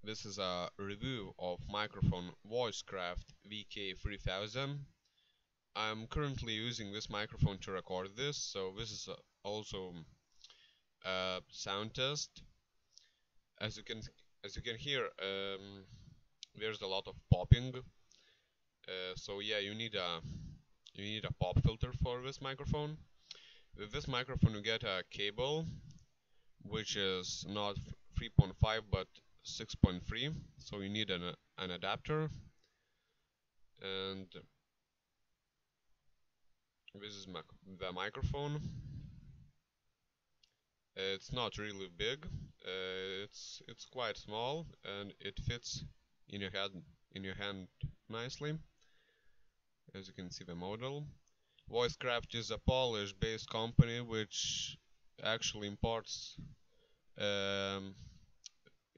This is a review of microphone Kraft VK3000. I'm currently using this microphone to record this, so this is also a sound test. As you can hear, there's a lot of popping. So yeah, you need a pop filter for this microphone. With this microphone, you get a cable, which is not 3.5 but 6.3. So you need an adapter, and this is the microphone. It's not really big. It's quite small, and it fits in your hand nicely. As you can see, the model. Kraft is a Polish-based company which actually imports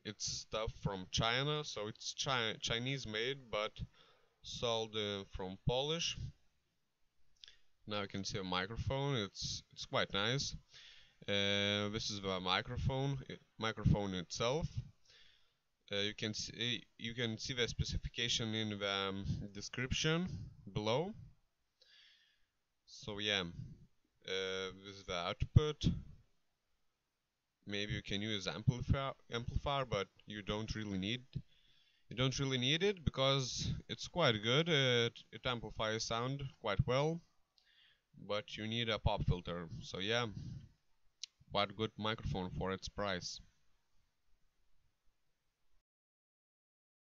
its stuff from China, so it's Chinese made but sold from Polish. Now you can see a microphone. It's quite nice. This is the microphone itself. You can see the specification in the description below. So yeah, this is the output. Maybe you can use amplifier, but you don't really need it because it's quite good. It amplifies sound quite well, but you need a pop filter. So yeah, quite good microphone for its price.